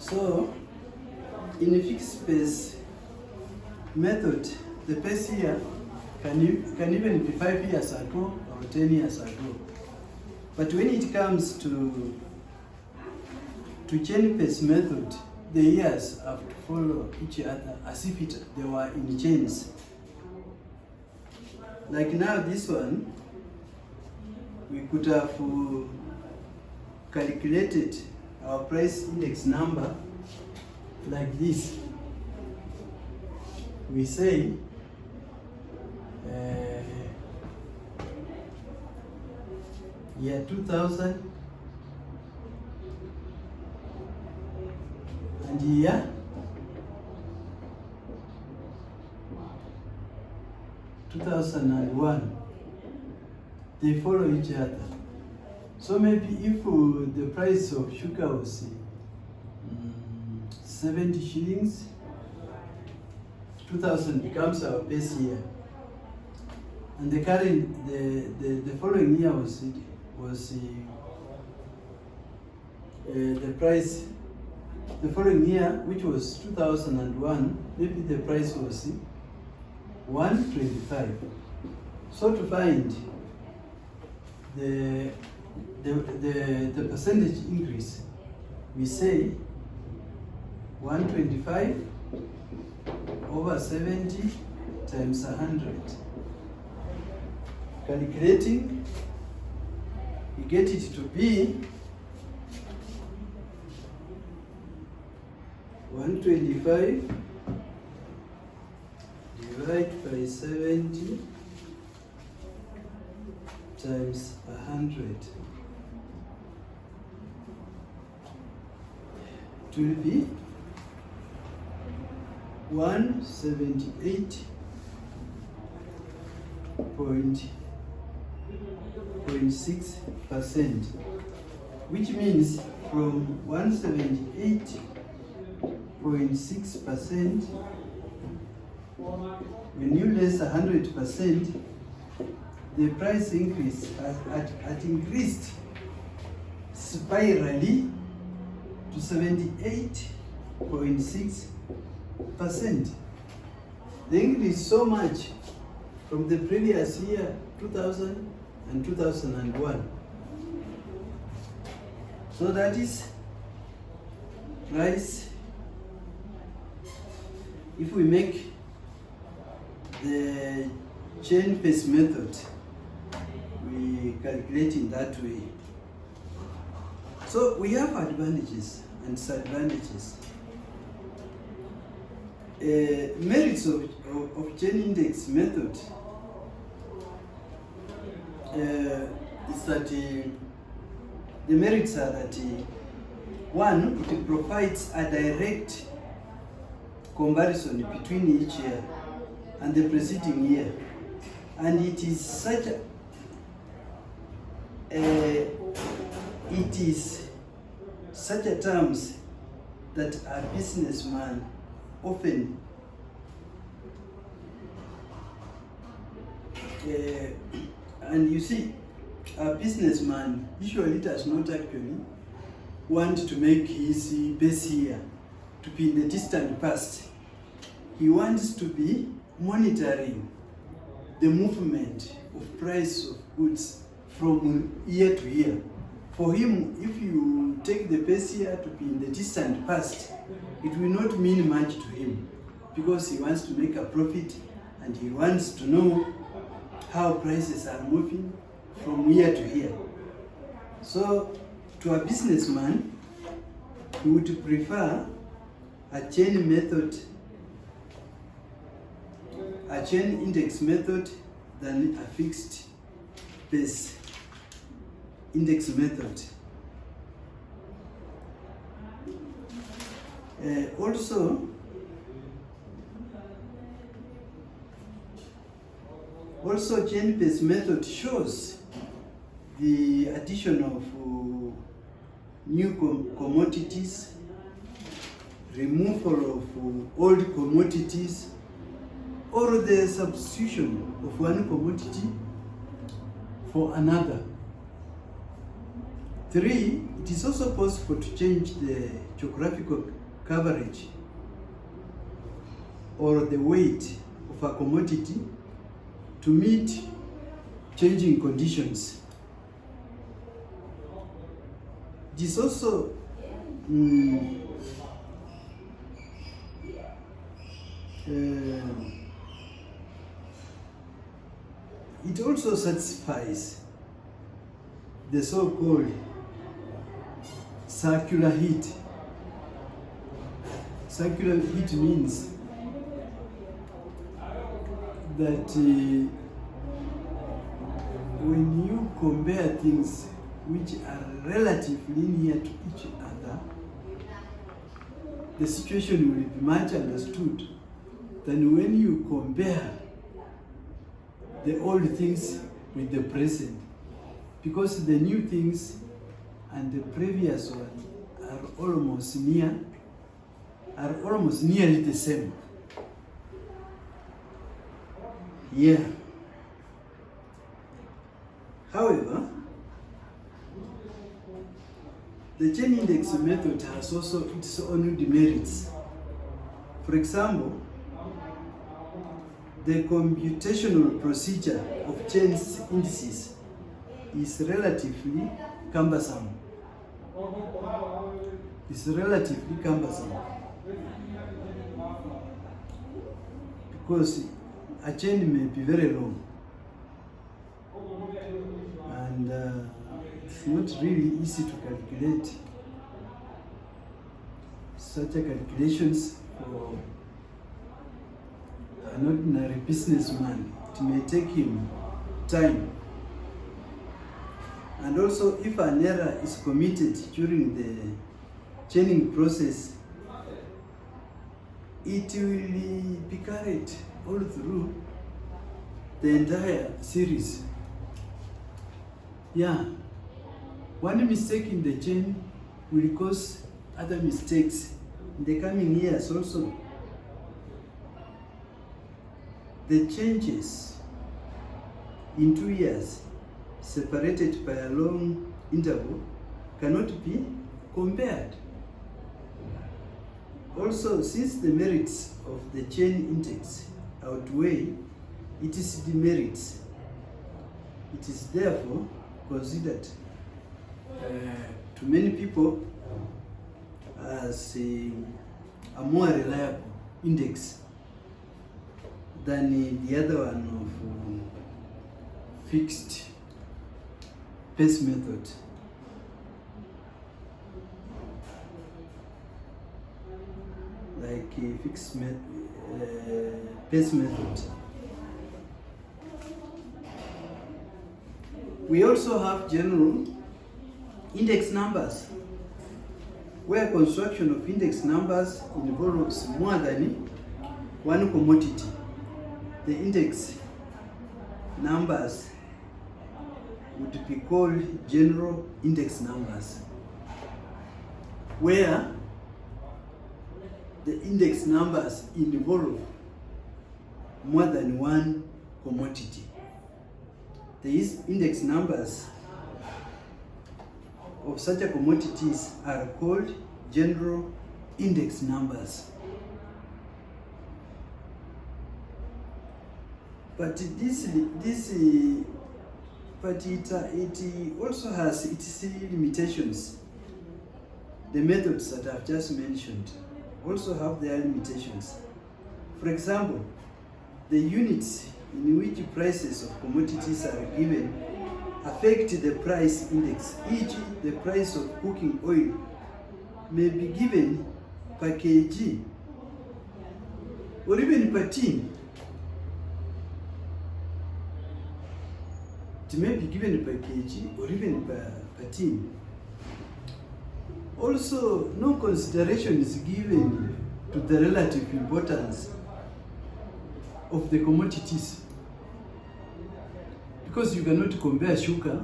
So, in a fixed space method, the pace here can even be 5 years ago or 10 years ago. But when it comes to chain pace method, the years have to follow each other as if they were in chains. Like now this one, we could have calculated our price index number like this. We say year 2000 and year 2001. They follow each other. So maybe if the price of sugar was 70 shillings, 2000 becomes our base year. And the following year was the price. The following year, which was 2001, maybe the price was 125. So to find the percentage increase, we say 125 over 70 times 100. Calculating, we get it to be 125 divided by 70 times 100. It will be 178.6%, which means from 178.6%, when you less 100%, the price increase had increased spirally to 78.6%. The increase so much from the previous year, 2000 and 2001. So that is price. If we make the chain pace method, we calculate in that way. So we have advantages and disadvantages. Merits of chain index method is that the merits are that one, it provides a direct comparison between each year and the preceding year, and it is such a terms that a businessman often and you see, a businessman usually does not actually want to make his base year to be in the distant past. He wants to be monitoring the movement of price of goods from year to year. For him, if you take the base year to be in the distant past, it will not mean much to him because he wants to make a profit and he wants to know how prices are moving from year to year. So, to a businessman, he would prefer a chain method, a chain index method than a fixed base index method. Also chain based method shows the addition of new commodities, removal of old commodities, or the substitution of one commodity for another. 3, it is also possible to change the geographical coverage or the weight of a commodity to meet changing conditions. It is also it also satisfies the so-called circular heat. Circular heat means that when you compare things which are relatively near to each other, the situation will be much understood than when you compare the old things with the present, because the new things and the previous one are almost nearly the same. Yeah. However, the chain index method has also its own demerits. For example, the computational procedure of chain indices is relatively cumbersome. Because a chain may be very long, and it's not really easy to calculate such a calculations for an ordinary businessman. It may take him time. And also, if an error is committed during the chaining process, it will be carried all through the entire series. Yeah, one mistake in the chain will cause other mistakes in the coming years also. The changes in 2 years separated by a long interval cannot be compared. Also, since the merits of the chain index outweigh its demerits, it is therefore considered to many people as a more reliable index than the other one of fixed pace method. Like a fixed pace method. We also have general index numbers, where construction of index numbers involves more than one commodity. The index numbers would be called general index numbers, where the index numbers involve more than one commodity. The index numbers of such a commodities are called general index numbers. But it also has its limitations. The methods that I've just mentioned also have their limitations. For example, the units in which prices of commodities are given affect the price index, e.g. the price of cooking oil may be given per kg or even per tin. It may be given per kg or even per tin. Also, no consideration is given to the relative importance of the commodities, because you cannot compare sugar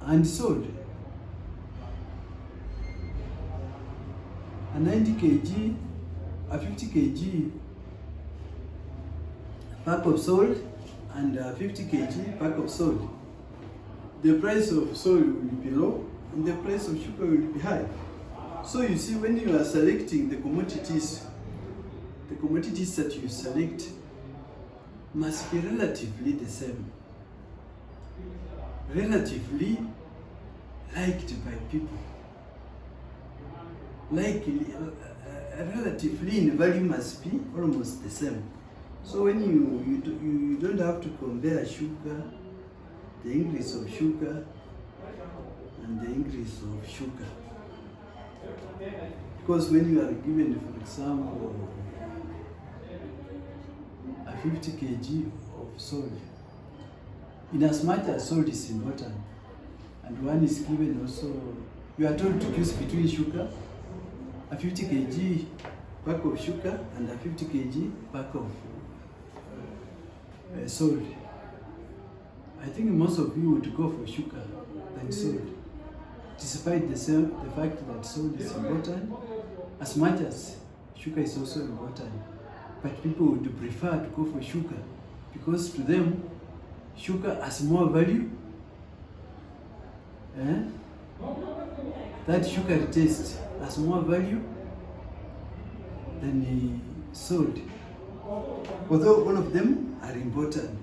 and salt. A 90 kg, a 50 kg pack of salt and a 50 kg pack of salt the price of soil will be low and the price of sugar will be high. So you see, when you are selecting the commodities that you select must be relatively the same, relatively liked by people, relatively in value must be almost the same. So when you don't have to compare sugar, the increase of sugar and the increase of sugar. Because when you are given, for example, a 50 kg of salt, in as much as salt is important, and one is given also, you are told to choose between sugar, a 50 kg pack of sugar and a 50 kg pack of salt. I think most of you would go for sugar than salt, despite the fact that salt is important as much as sugar is also important. But people would prefer to go for sugar because to them sugar has more value. That sugar taste has more value than the salt, although all of them are important.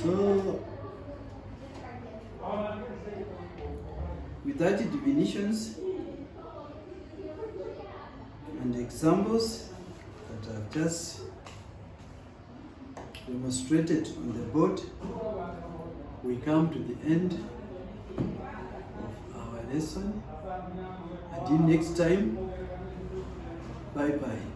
So, with that definitions and examples that I've just demonstrated on the board, we come to the end of our lesson. Until next time, bye-bye.